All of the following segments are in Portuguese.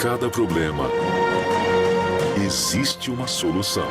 cada problema existe uma solução.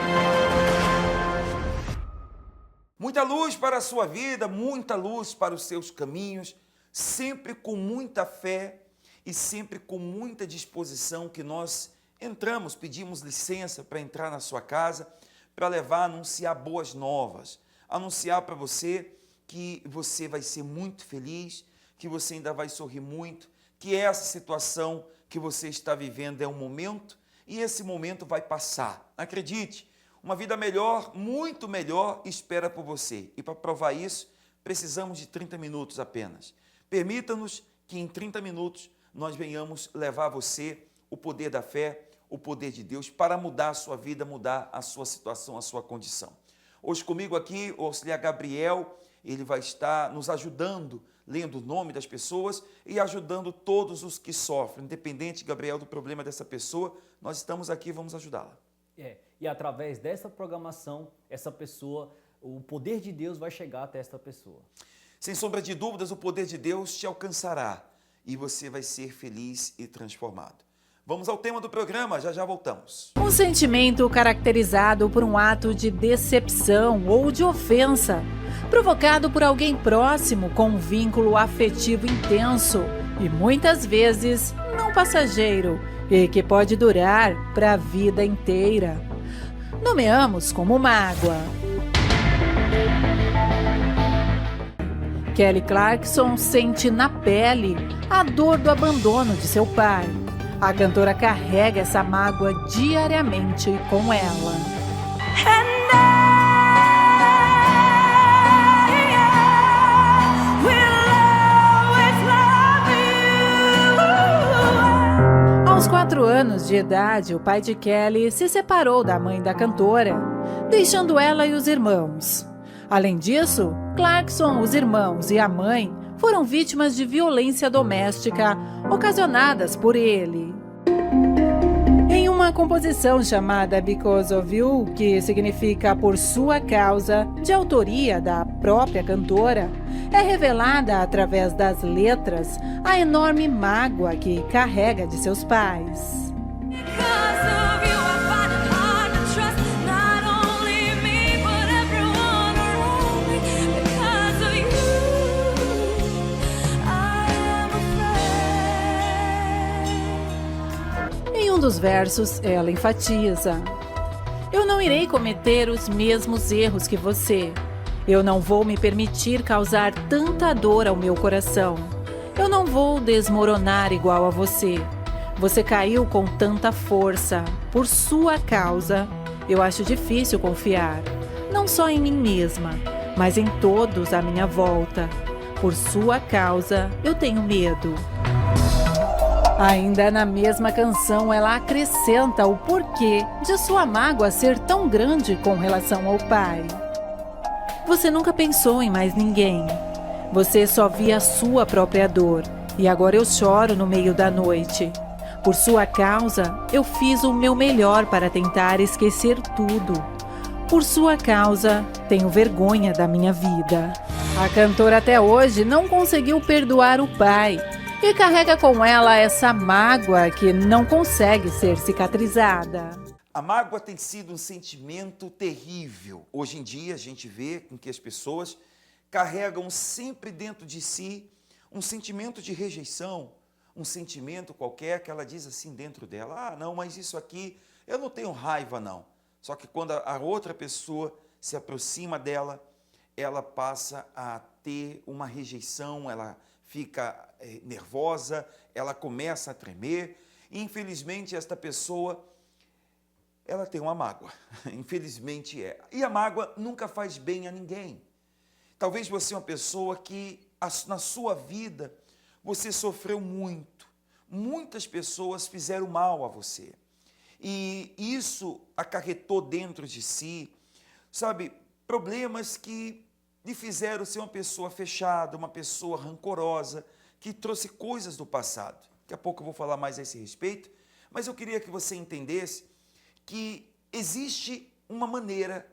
Muita luz para a sua vida, muita luz para os seus caminhos, sempre com muita fé e sempre com muita disposição que nós entramos, pedimos licença para entrar na sua casa, para levar, anunciar boas novas, anunciar para você que você vai ser muito feliz, que você ainda vai sorrir muito, que essa situação que você está vivendo é um momento e esse momento vai passar. Acredite, uma vida melhor, muito melhor, espera por você. E para provar isso, precisamos de 30 minutos apenas. Permita-nos que em 30 minutos nós venhamos levar a você o poder da fé, o poder de Deus, para mudar a sua vida, mudar a sua situação, a sua condição. Hoje comigo aqui, o auxiliar Gabriel, ele vai estar nos ajudando, lendo o nome das pessoas e ajudando todos os que sofrem. Independente, Gabriel, do problema dessa pessoa, nós estamos aqui e vamos ajudá-la. E através dessa programação, essa pessoa, o poder de Deus vai chegar até essa pessoa. Sem sombra de dúvidas, o poder de Deus te alcançará e você vai ser feliz e transformado. Vamos ao tema do programa, já já voltamos. Um sentimento caracterizado por um ato de decepção ou de ofensa, provocado por alguém próximo com um vínculo afetivo intenso e muitas vezes não passageiro e que pode durar para a vida inteira. Nomeamos como mágoa. Kelly Clarkson sente na pele a dor do abandono de seu pai. A cantora carrega essa mágoa diariamente com ela. Aos 4 anos de idade, o pai de Kelly se separou da mãe da cantora, deixando ela e os irmãos. Além disso, Clarkson, os irmãos e a mãe foram vítimas de violência doméstica ocasionadas por ele. Em uma composição chamada Because of You, que significa Por Sua Causa, de autoria da própria cantora, é revelada através das letras a enorme mágoa que carrega de seus pais. Em um dos versos, ela enfatiza: eu não irei cometer os mesmos erros que você. Eu não vou me permitir causar tanta dor ao meu coração. Eu não vou desmoronar igual a você. Você caiu com tanta força. Por sua causa, eu acho difícil confiar. Não só em mim mesma, mas em todos à minha volta. Por sua causa, eu tenho medo. Ainda na mesma canção, ela acrescenta o porquê de sua mágoa ser tão grande com relação ao pai. Você nunca pensou em mais ninguém. Você só via a sua própria dor. E agora eu choro no meio da noite. Por sua causa, eu fiz o meu melhor para tentar esquecer tudo. Por sua causa, tenho vergonha da minha vida. A cantora até hoje não conseguiu perdoar o pai e carrega com ela essa mágoa que não consegue ser cicatrizada. A mágoa tem sido um sentimento terrível. Hoje em dia a gente vê com que as pessoas carregam sempre dentro de si um sentimento de rejeição, um sentimento qualquer que ela diz assim dentro dela: ah, não, mas isso aqui, eu não tenho raiva não. Só que quando a outra pessoa se aproxima dela, ela passa a ter uma rejeição, ela fica nervosa, ela começa a tremer e infelizmente esta pessoa, ela tem uma mágoa, infelizmente é. E a mágoa nunca faz bem a ninguém. Talvez você é uma pessoa que na sua vida você sofreu muito. Muitas pessoas fizeram mal a você. E isso acarretou dentro de si, sabe, problemas que lhe fizeram ser uma pessoa fechada, uma pessoa rancorosa, que trouxe coisas do passado. Daqui a pouco eu vou falar mais a esse respeito, mas eu queria que você entendesse que existe uma maneira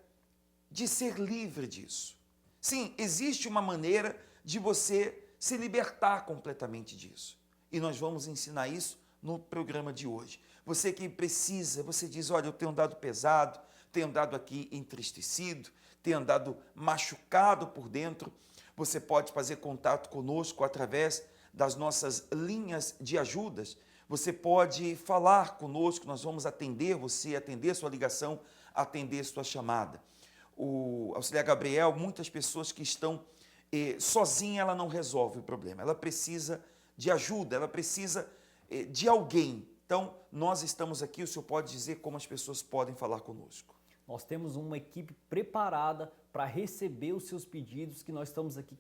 de ser livre disso. Sim, existe uma maneira de você se libertar completamente disso. E nós vamos ensinar isso no programa de hoje. Você que precisa, você diz, olha, eu tenho andado pesado, tenho andado aqui entristecido, tenho andado machucado por dentro. Você pode fazer contato conosco através das nossas linhas de ajudas. Você pode falar conosco, nós vamos atender você, atender sua ligação, atender sua chamada. O auxiliar Gabriel, muitas pessoas que estão sozinha, ela não resolve o problema. Ela precisa de ajuda, ela precisa de alguém. Então, nós estamos aqui, o senhor pode dizer como as pessoas podem falar conosco. Nós temos uma equipe preparada para receber os seus pedidos, que nós estamos aqui,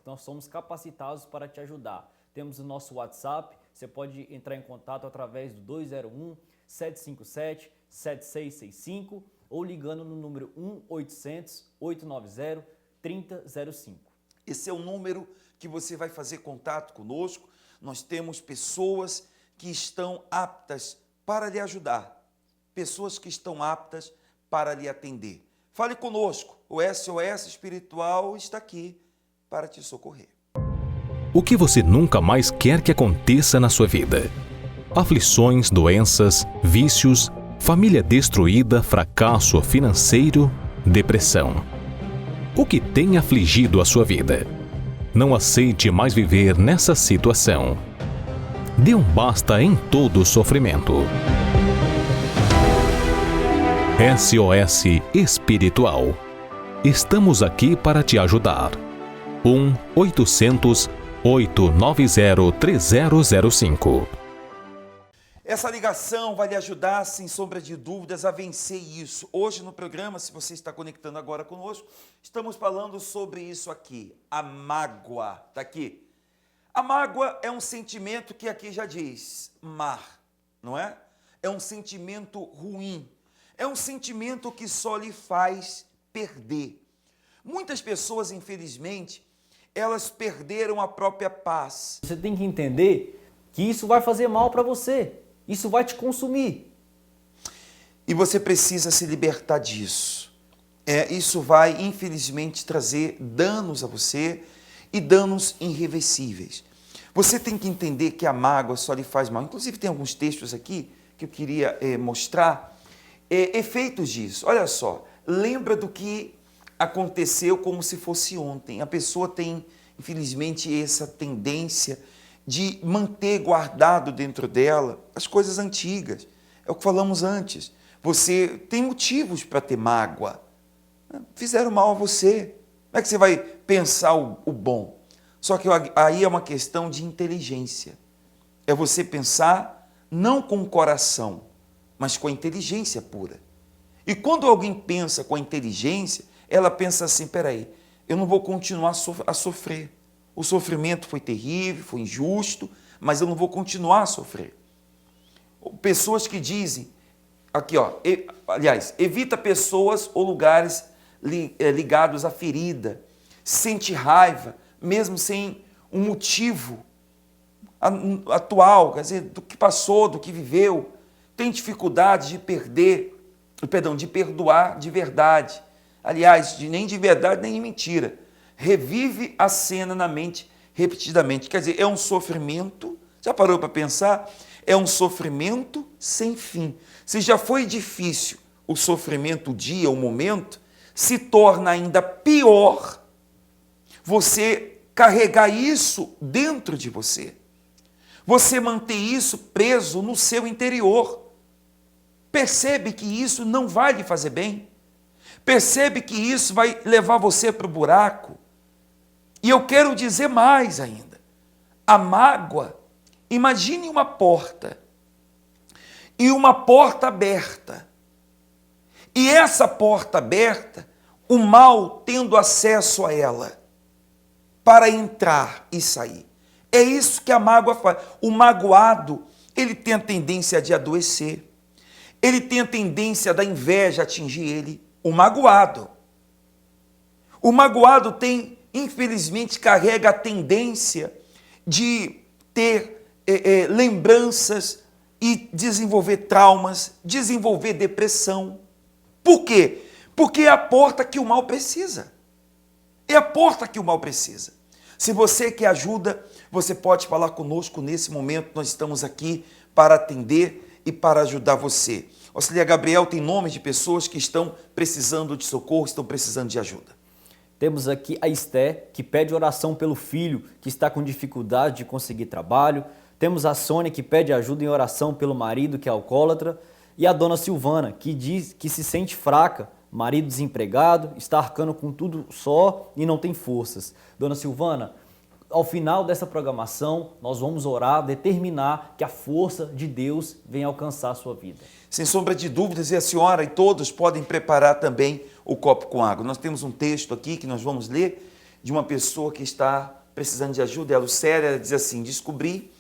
nós somos capacitados para te ajudar. Temos o nosso WhatsApp, você pode entrar em contato através do 201-757-7665 ou ligando no número 1-800-890-3005. Esse é o número que você vai fazer contato conosco. Nós temos pessoas que estão aptas para lhe ajudar, pessoas que estão aptas para lhe atender. Fale conosco, o SOS Espiritual está aqui para te socorrer. O que você nunca mais quer que aconteça na sua vida? Aflições, doenças, vícios, família destruída, fracasso financeiro, depressão. O que tem afligido a sua vida? Não aceite mais viver nessa situação. Dê um basta em todo o sofrimento. SOS Espiritual. Estamos aqui para te ajudar. 1-800-890-3005. Essa ligação vai lhe ajudar, sem sombra de dúvidas, a vencer isso. Hoje no programa, se você está conectando agora conosco, estamos falando sobre isso aqui, a mágoa. Está aqui. A mágoa é um sentimento que aqui já diz, mar, não é? É um sentimento ruim. É um sentimento que só lhe faz perder. Muitas pessoas, infelizmente, elas perderam a própria paz. Você tem que entender que isso vai fazer mal para você. Isso vai te consumir. E você precisa se libertar disso. Isso vai, infelizmente, trazer danos a você e danos irreversíveis. Você tem que entender que a mágoa só lhe faz mal. Inclusive, tem alguns textos aqui que eu queria mostrar. Efeitos disso. Olha só, lembra do que aconteceu como se fosse ontem. A pessoa tem, infelizmente, essa tendência de manter guardado dentro dela as coisas antigas. É o que falamos antes. Você tem motivos para ter mágoa. Fizeram mal a você. Como é que você vai pensar o bom? Só que aí é uma questão de inteligência. É você pensar não com o coração, mas com a inteligência pura. E quando alguém pensa com a inteligência, ela pensa assim, peraí, eu não vou continuar a sofrer. O sofrimento foi terrível, foi injusto, mas eu não vou continuar a sofrer. Pessoas que dizem, aqui ó, aliás, evita pessoas ou lugares ligados à ferida, sente raiva, mesmo sem um motivo atual, quer dizer, do que passou, do que viveu, tem dificuldade de de perdoar de verdade. Aliás, nem de verdade, nem de mentira. Revive a cena na mente repetidamente. Quer dizer, é um sofrimento, já parou para pensar? É um sofrimento sem fim. Se já foi difícil o sofrimento, o dia, o momento, se torna ainda pior você carregar isso dentro de você. Você manter isso preso no seu interior. Percebe que isso não vai lhe fazer bem. Percebe que isso vai levar você para o buraco. E eu quero dizer mais ainda. A mágoa, imagine uma porta. E uma porta aberta. E essa porta aberta, o mal tendo acesso a ela, para entrar e sair. É isso que a mágoa faz. O magoado, ele tem a tendência de adoecer. Ele tem a tendência da inveja atingir ele. O magoado. O magoado tem, infelizmente, carrega a tendência de ter lembranças e desenvolver traumas, desenvolver depressão. Por quê? Porque é a porta que o mal precisa. É a porta que o mal precisa. Se você quer ajuda, você pode falar conosco nesse momento. Nós estamos aqui para atender e para ajudar você. Auxiliar Gabriel, tem nomes de pessoas que estão precisando de socorro, estão precisando de ajuda. Temos aqui a Esté, que pede oração pelo filho que está com dificuldade de conseguir trabalho. Temos a Sônia, que pede ajuda em oração pelo marido, que é alcoólatra. E a dona Silvana, que diz que se sente fraca, marido desempregado, está arcando com tudo só e não tem forças. Dona Silvana, ao final dessa programação, nós vamos orar, determinar que a força de Deus venha alcançar a sua vida. Sem sombra de dúvidas, e a senhora e todos podem preparar também o copo com água. Nós temos um texto aqui que nós vamos ler de uma pessoa que está precisando de ajuda. Ela, Lucélia, ela diz assim: descobri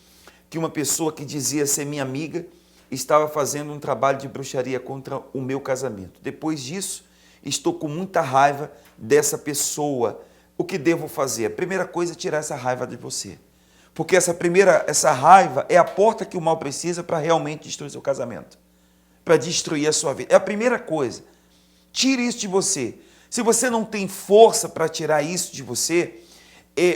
que uma pessoa que dizia ser minha amiga estava fazendo um trabalho de bruxaria contra o meu casamento. Depois disso, estou com muita raiva dessa pessoa. O que devo fazer? A primeira coisa é tirar essa raiva de você. Porque essa raiva é a porta que o mal precisa para realmente destruir seu casamento, para destruir a sua vida. É a primeira coisa. Tire isso de você. Se você não tem força para tirar isso de você,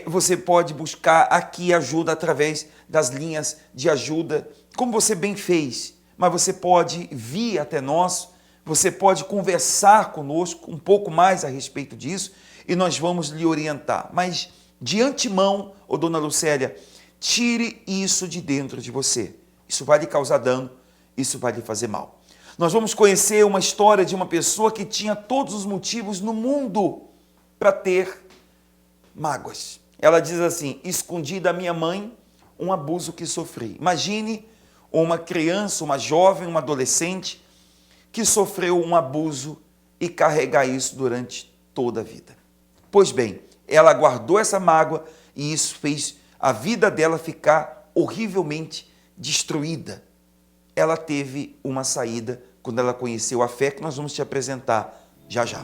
você pode buscar aqui ajuda através das linhas de ajuda, como você bem fez. Mas você pode vir até nós, você pode conversar conosco um pouco mais a respeito disso e nós vamos lhe orientar. Mas de antemão, dona Lucélia, tire isso de dentro de você. Isso vai lhe causar dano, isso vai lhe fazer mal. Nós vamos conhecer uma história de uma pessoa que tinha todos os motivos no mundo para ter mágoas. Ela diz assim: escondi da minha mãe um abuso que sofri. Imagine uma criança, uma jovem, uma adolescente que sofreu um abuso e carregar isso durante toda a vida. Pois bem, ela guardou essa mágoa e isso fez a vida dela ficar horrivelmente destruída. Ela teve uma saída quando ela conheceu a fé, que nós vamos te apresentar já já.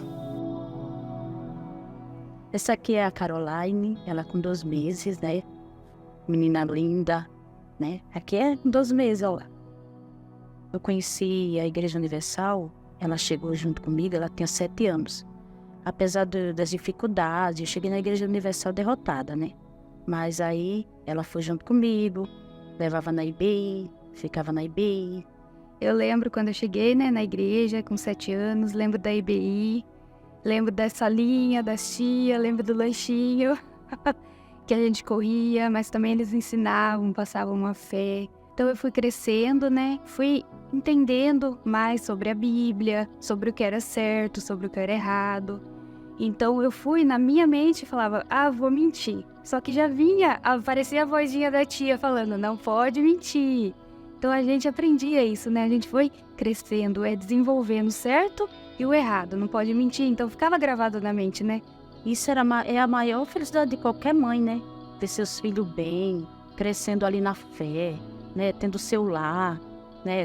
Essa aqui é a Caroline, ela com 2 meses, né? Menina linda, né? Aqui é 2 meses, olha lá. Eu conheci a Igreja Universal, ela chegou junto comigo, ela tinha 7 anos. Apesar das dificuldades, eu cheguei na Igreja Universal derrotada, né? Mas aí ela foi junto comigo, levava na IBI, ficava na IBI. Eu lembro quando eu cheguei, né, na igreja com 7 anos, lembro da IBI, lembro da salinha, das tia, lembro do lanchinho que a gente corria, mas também eles ensinavam, passavam uma fé. Então eu fui crescendo, né, fui entendendo mais sobre a Bíblia, sobre o que era certo, sobre o que era errado. Então eu fui, na minha mente, falava, vou mentir. Só que já aparecia a vozinha da tia falando, não pode mentir. Então a gente aprendia isso, né? A gente foi crescendo, desenvolvendo o certo e o errado, não pode mentir. Então ficava gravado na mente, né? Isso é a maior felicidade de qualquer mãe, né? Ter seus filhos bem, crescendo ali na fé, né? Tendo seu lar, né?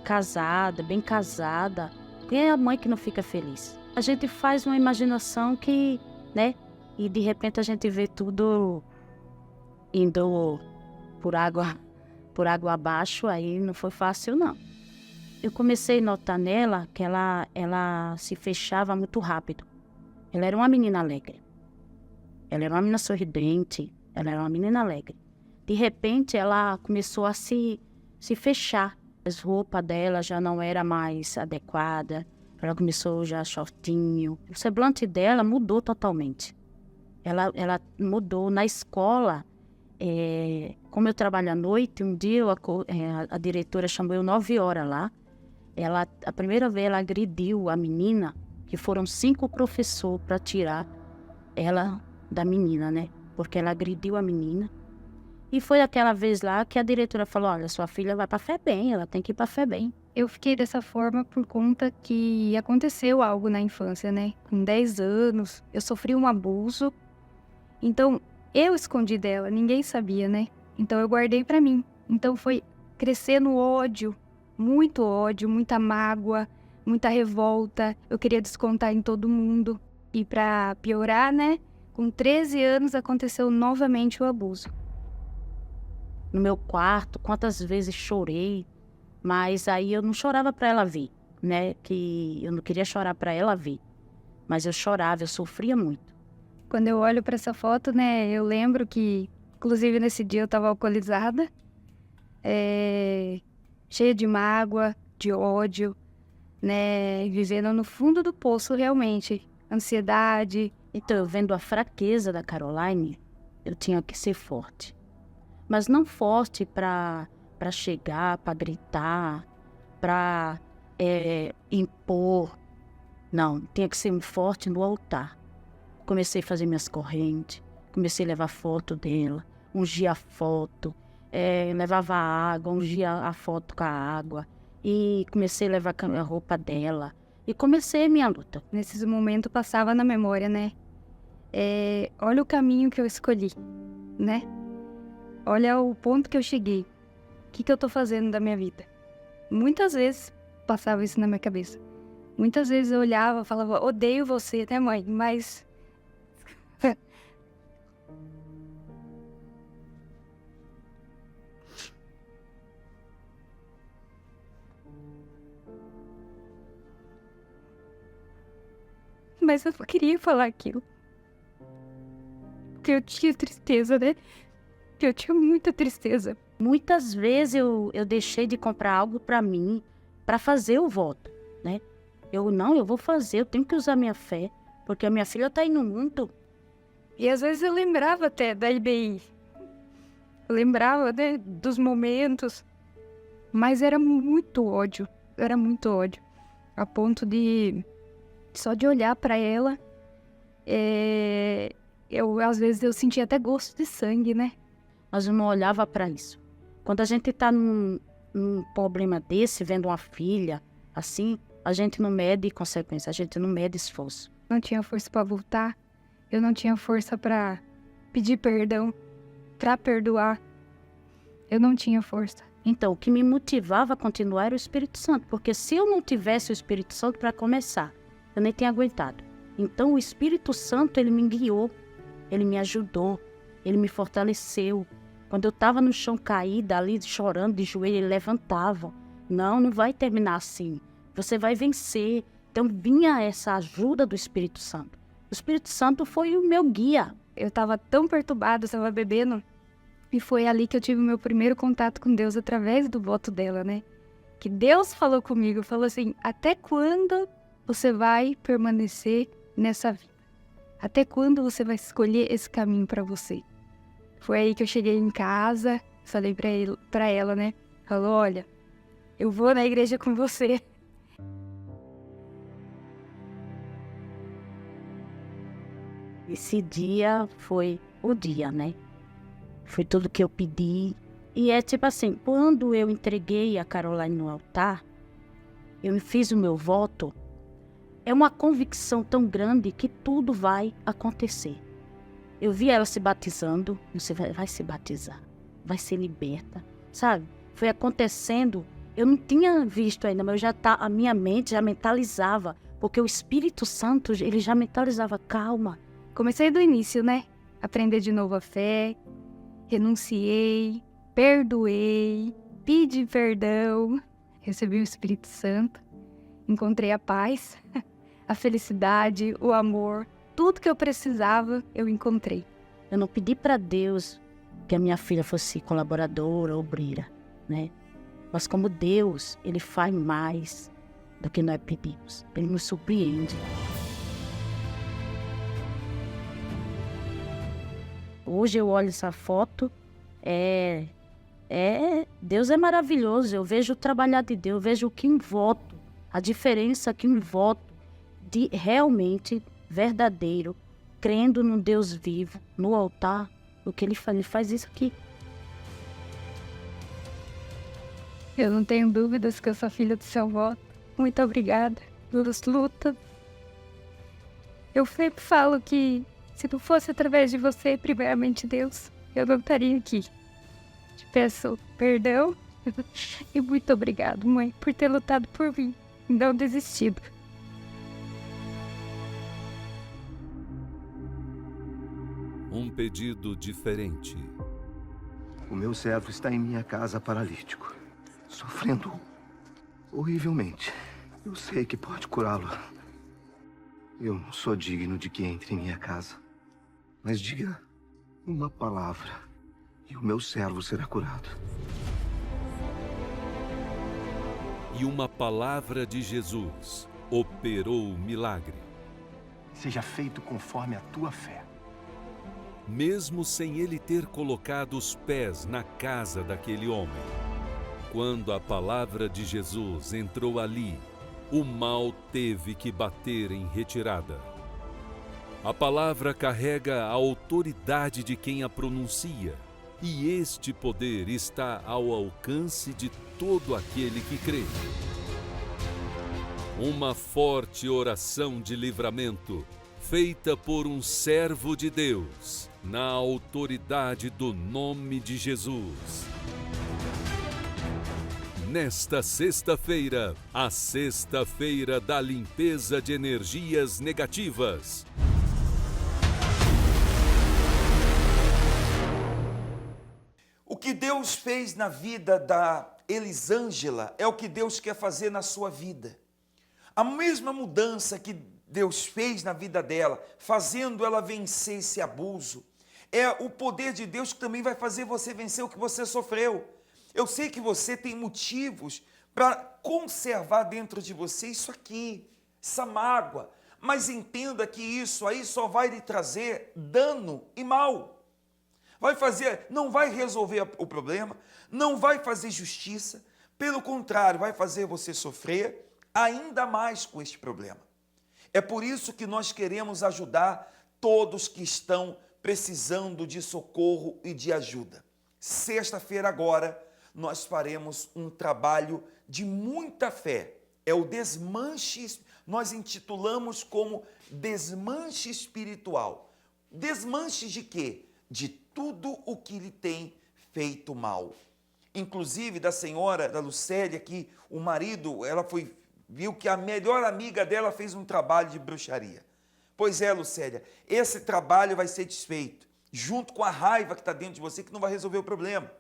Casada, bem casada. Quem é a mãe que não fica feliz? A gente faz uma imaginação que, né? E de repente a gente vê tudo indo por água abaixo, aí não foi fácil, não. Eu comecei a notar nela que ela se fechava muito rápido. Ela era uma menina alegre. Ela era uma menina sorridente, ela era uma menina alegre. De repente, ela começou a se fechar. As roupas dela já não era mais adequada. Ela começou já shortinho. O semblante dela mudou totalmente. Ela mudou. Na escola, como eu trabalho à noite, um dia a diretora chamou eu 9 horas lá. A primeira vez ela agrediu a menina, que foram 5 professores para tirar ela da menina, né? Porque ela agrediu a menina. E foi aquela vez lá que a diretora falou, olha, sua filha vai para FEBEM, ela tem que ir para FEBEM. Eu fiquei dessa forma por conta que aconteceu algo na infância, né? Com 10 anos, eu sofri um abuso. Então, eu escondi dela, ninguém sabia, né? Então, eu guardei pra mim. Então, foi crescendo ódio, muita mágoa, muita revolta. Eu queria descontar em todo mundo. E pra piorar, né? Com 13 anos, aconteceu novamente o abuso. No meu quarto, quantas vezes chorei. Mas aí eu não chorava pra ela ver, né? Que eu não queria chorar pra ela ver. Mas eu chorava, eu sofria muito. Quando eu olho para essa foto, né, eu lembro que, inclusive nesse dia eu estava alcoolizada, cheia de mágoa, de ódio, né, vivendo no fundo do poço realmente, ansiedade. Então, eu vendo a fraqueza da Caroline, eu tinha que ser forte. Mas não forte para chegar, para gritar, para impor. Não, tinha que ser forte no altar. Comecei a fazer minhas correntes, comecei a levar foto dela, ungia a foto, levava água, ungia a foto com a água, e comecei a levar a roupa dela, e comecei a minha luta. Nesses momentos passava na memória, né? Olha o caminho que eu escolhi, né? Olha o ponto que eu cheguei. O que eu tô fazendo da minha vida? Muitas vezes passava isso na minha cabeça. Muitas vezes eu olhava e falava, odeio você, né, mãe? Mas... mas eu não queria falar aquilo. Porque eu tinha tristeza, né? Eu tinha muita tristeza. Muitas vezes eu deixei de comprar algo para mim, para fazer o voto, né? Eu vou fazer, eu tenho que usar minha fé, porque a minha filha tá indo muito. E às vezes eu lembrava até da IBI. Eu lembrava, né, dos momentos. Mas era muito ódio. A ponto de... só de olhar para ela, às vezes eu sentia até gosto de sangue, né? Mas eu não olhava para isso. Quando a gente tá num problema desse, vendo uma filha assim, a gente não mede consequência, a gente não mede esforço. Não tinha força para voltar, eu não tinha força para pedir perdão, para perdoar. Eu não tinha força. Então, o que me motivava a continuar era o Espírito Santo, porque se eu não tivesse o Espírito Santo para começar, eu nem tinha aguentado. Então, o Espírito Santo, ele me guiou, ele me ajudou, ele me fortaleceu. Quando eu estava no chão caída, ali chorando de joelho, ele levantava. Não vai terminar assim. Você vai vencer. Então, vinha essa ajuda do Espírito Santo. O Espírito Santo foi o meu guia. Eu estava tão perturbada, estava bebendo. E foi ali que eu tive o meu primeiro contato com Deus, através do voto dela, né? Que Deus falou comigo, falou assim, até quando você vai permanecer nessa vida? Até quando você vai escolher esse caminho para você? Foi aí que eu cheguei em casa, falei pra ela, né? Falou, olha, eu vou na igreja com você. Esse dia foi o dia, né? Foi tudo que eu pedi. E é tipo assim, quando eu entreguei a Caroline no altar, eu fiz o meu voto, é uma convicção tão grande que tudo vai acontecer. Eu vi ela se batizando, você vai se batizar, vai ser liberta, sabe? Foi acontecendo, eu não tinha visto ainda, mas a minha mente já mentalizava, porque o Espírito Santo, ele já mentalizava, calma. Comecei do início, né? Aprender de novo a fé, renunciei, perdoei, pedi perdão, recebi o Espírito Santo, encontrei a paz, a felicidade, o amor, tudo que eu precisava, eu encontrei. Eu não pedi para Deus que a minha filha fosse colaboradora, obreira, né? Mas como Deus, ele faz mais do que nós pedimos. Ele nos surpreende. Hoje eu olho essa foto, Deus é maravilhoso. Eu vejo o trabalhar de Deus, eu vejo que um voto, a diferença que um voto de realmente verdadeiro, crendo no Deus vivo, no altar, o que ele faz isso aqui. Eu não tenho dúvidas que eu sou filha do seu voto. Muito obrigada pelas lutas. Eu sempre falo que se não fosse através de você, primeiramente Deus, eu não estaria aqui. Te peço perdão e muito obrigado, mãe, por ter lutado por mim e não desistido. Um pedido diferente. O meu servo está em minha casa paralítico, sofrendo horrivelmente. Eu sei que pode curá-lo. Eu não sou digno de que entre em minha casa. Mas diga uma palavra e o meu servo será curado. E uma palavra de Jesus operou o milagre. Seja feito conforme a tua fé. Mesmo sem ele ter colocado os pés na casa daquele homem. Quando a palavra de Jesus entrou ali, o mal teve que bater em retirada. A palavra carrega a autoridade de quem a pronuncia, e este poder está ao alcance de todo aquele que crê. Uma forte oração de livramento, feita por um servo de Deus, na autoridade do nome de Jesus. Nesta sexta-feira, a sexta-feira da limpeza de energias negativas. O que Deus fez na vida da Elisângela é o que Deus quer fazer na sua vida. A mesma mudança que Deus fez na vida dela, fazendo ela vencer esse abuso, é o poder de Deus que também vai fazer você vencer o que você sofreu. Eu sei que você tem motivos para conservar dentro de você isso aqui, essa mágoa, mas entenda que isso aí só vai lhe trazer dano e mal. Não vai resolver o problema, não vai fazer justiça, pelo contrário, vai fazer você sofrer ainda mais com este problema. É por isso que nós queremos ajudar todos que estão precisando de socorro e de ajuda. Sexta-feira agora, nós faremos um trabalho de muita fé. É o desmanche, nós intitulamos como desmanche espiritual. Desmanche de quê? De tudo o que lhe tem feito mal. Inclusive da senhora, da Lucélia, que o marido, viu que a melhor amiga dela fez um trabalho de bruxaria. Pois é, Lucélia, esse trabalho vai ser desfeito, junto com a raiva que está dentro de você, que não vai resolver o problema.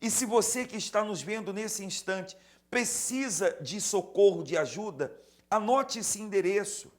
E se você que está nos vendo nesse instante precisa de socorro, de ajuda, anote esse endereço.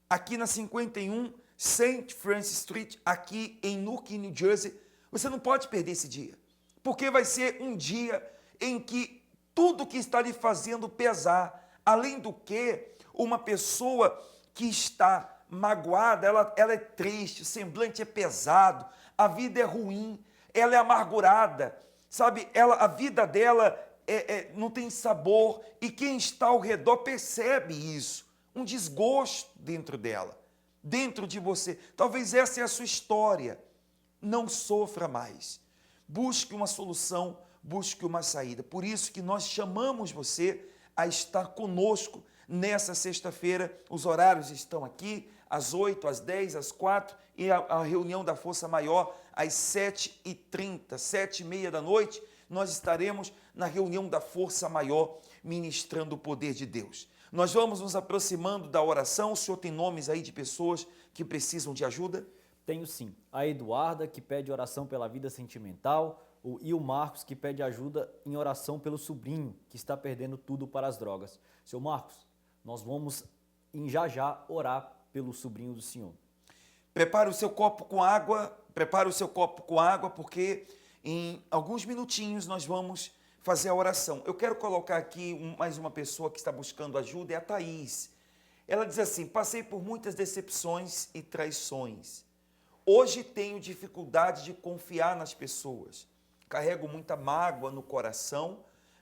Aqui na 51 St. Francis Street, aqui em Newark, New Jersey. Você não pode perder esse dia, porque vai ser um dia em que tudo que está lhe fazendo pesar, além do que uma pessoa que está magoada, ela é triste, o semblante é pesado, a vida é ruim, ela é amargurada, sabe? A vida dela não tem sabor, e quem está ao redor percebe isso, um desgosto dentro dela, dentro de você. Talvez essa é a sua história. Não sofra mais. Busque uma solução, busque uma saída. Por isso que nós chamamos você a estar conosco nessa sexta-feira. Os horários estão aqui, às 8, às 10, às 4, e a reunião da Força Maior às 7h30, 7h30 da noite, nós estaremos na reunião da Força Maior ministrando o poder de Deus. Nós vamos nos aproximando da oração. O senhor tem nomes aí de pessoas que precisam de ajuda? Tenho sim. A Eduarda, que pede oração pela vida sentimental, e o Marcos, que pede ajuda em oração pelo sobrinho, que está perdendo tudo para as drogas. Seu Marcos, nós vamos já orar pelo sobrinho do senhor. Prepare o seu copo com água, porque em alguns minutinhos nós vamos fazer a oração. Eu quero colocar aqui mais uma pessoa que está buscando ajuda, é a Thaís. Ela diz assim: passei por muitas decepções e traições. Hoje tenho dificuldade de confiar nas pessoas. Carrego muita mágoa no coração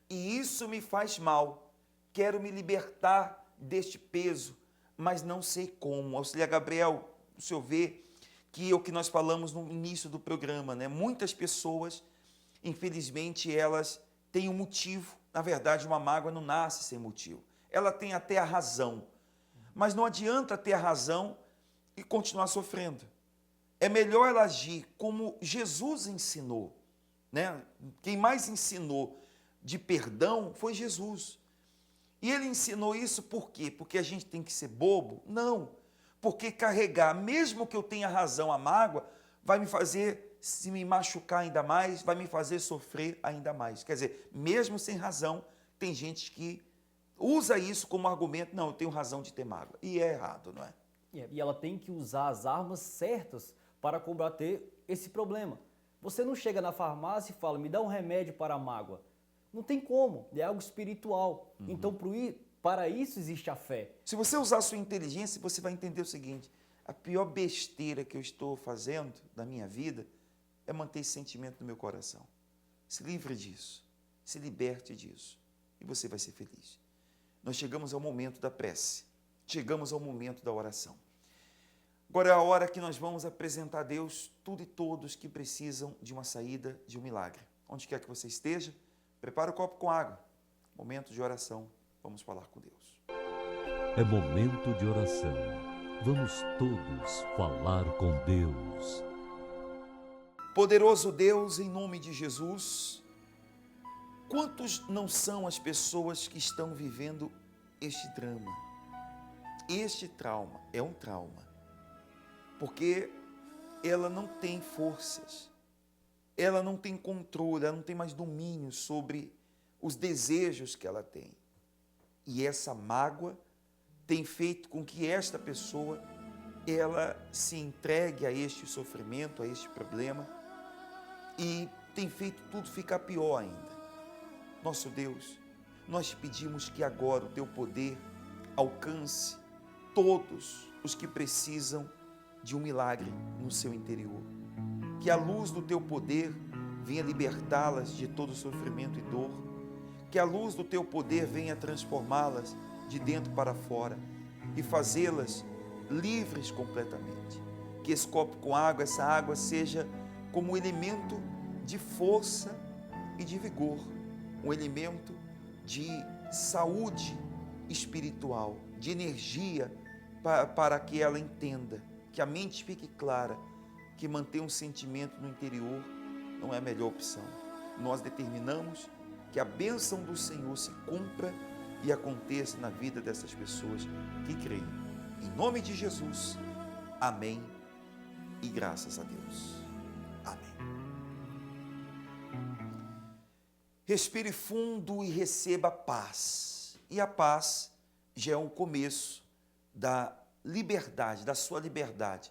e isso me faz mal. Quero me libertar deste peso, mas não sei como. Auxiliar Gabriel, o senhor vê que é o que nós falamos no início do programa, né? Muitas pessoas, infelizmente, elas têm um motivo. Na verdade, uma mágoa não nasce sem motivo. Ela tem até a razão, mas não adianta ter a razão e continuar sofrendo. É melhor ela agir como Jesus ensinou, né? Quem mais ensinou de perdão foi Jesus. E ele ensinou isso por quê? Porque a gente tem que ser bobo? Não. Porque carregar, mesmo que eu tenha razão, a mágoa, vai me fazer se me machucar ainda mais, vai me fazer sofrer ainda mais. Quer dizer, mesmo sem razão, tem gente que usa isso como argumento. Não, eu tenho razão de ter mágoa. E é errado, não é? E ela tem que usar as armas certas para combater esse problema. Você não chega na farmácia e fala, me dá um remédio para a mágoa. Não tem como, é algo espiritual. Então, para isso existe a fé. Se você usar a sua inteligência, você vai entender o seguinte: a pior besteira que eu estou fazendo na minha vida é manter esse sentimento no meu coração. Se livre disso, se liberte disso e você vai ser feliz. Nós chegamos ao momento da prece, chegamos ao momento da oração. Agora é a hora que nós vamos apresentar a Deus tudo e todos que precisam de uma saída, de um milagre. Onde quer que você esteja, prepare o copo com água. Momento de oração, vamos falar com Deus. É momento de oração. Vamos todos falar com Deus. Poderoso Deus, em nome de Jesus, quantos não são as pessoas que estão vivendo este drama? Este trauma é um trauma, porque ela não tem forças, ela não tem controle, ela não tem mais domínio sobre os desejos que ela tem. E essa mágoa tem feito com que esta pessoa, ela se entregue a este sofrimento, a este problema, e tem feito tudo ficar pior ainda. Nosso Deus, nós te pedimos que agora o teu poder alcance todos os que precisam de um milagre no seu interior. Que a luz do teu poder venha libertá-las de todo sofrimento e dor. Que a luz do teu poder venha transformá-las de dentro para fora e fazê-las livres completamente. Que esse copo com água, essa água seja como um elemento de força e de vigor, um elemento de saúde espiritual, de energia, para que ela entenda, que a mente fique clara, que manter um sentimento no interior não é a melhor opção. Nós determinamos que a bênção do Senhor se cumpra e aconteça na vida dessas pessoas que creem. Em nome de Jesus, amém e graças a Deus. Amém. Respire fundo e receba paz. E a paz já é um começo da liberdade, da sua liberdade,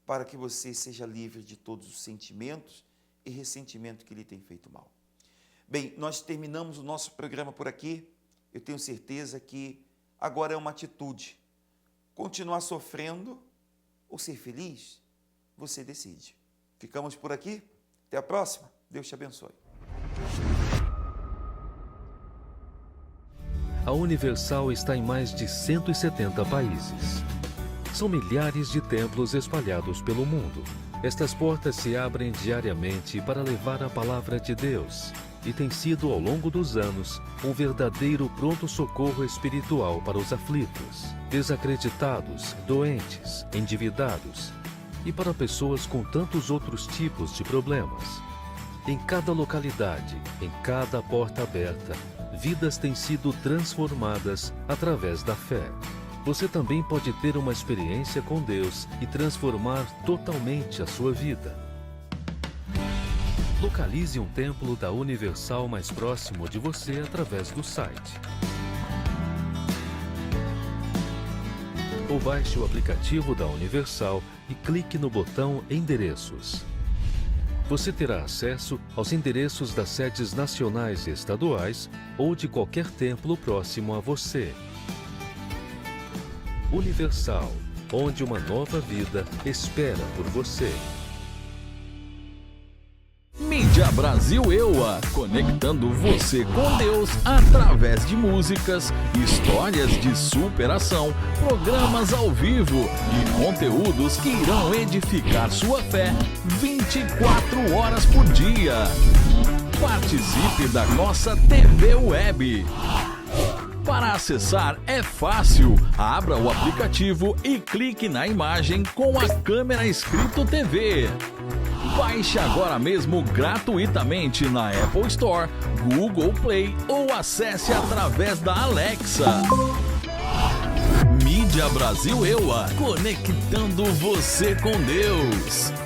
para que você seja livre de todos os sentimentos e ressentimento que lhe tem feito mal. Bem, nós terminamos o nosso programa por aqui. Eu tenho certeza que agora é uma atitude. Continuar sofrendo ou ser feliz, você decide. Ficamos por aqui. Até a próxima. Deus te abençoe. A Universal está em mais de 170 países. São milhares de templos espalhados pelo mundo. Estas portas se abrem diariamente para levar a palavra de Deus e tem sido, ao longo dos anos, um verdadeiro pronto-socorro espiritual para os aflitos, desacreditados, doentes, endividados e para pessoas com tantos outros tipos de problemas. Em cada localidade, em cada porta aberta, vidas têm sido transformadas através da fé. Você também pode ter uma experiência com Deus e transformar totalmente a sua vida. Localize um templo da Universal mais próximo de você através do site. Ou baixe o aplicativo da Universal e clique no botão Endereços. Você terá acesso aos endereços das sedes nacionais e estaduais ou de qualquer templo próximo a você. Universal, onde uma nova vida espera por você. Mídia Brasil EUA, conectando você com Deus através de músicas, histórias de superação, programas ao vivo e conteúdos que irão edificar sua fé 24 horas por dia. Participe da nossa TV Web. Para acessar é fácil. Abra o aplicativo e clique na imagem com a câmera escrito TV. Baixe agora mesmo gratuitamente na Apple Store, Google Play ou acesse através da Alexa. Mídia Brasil EUA, conectando você com Deus.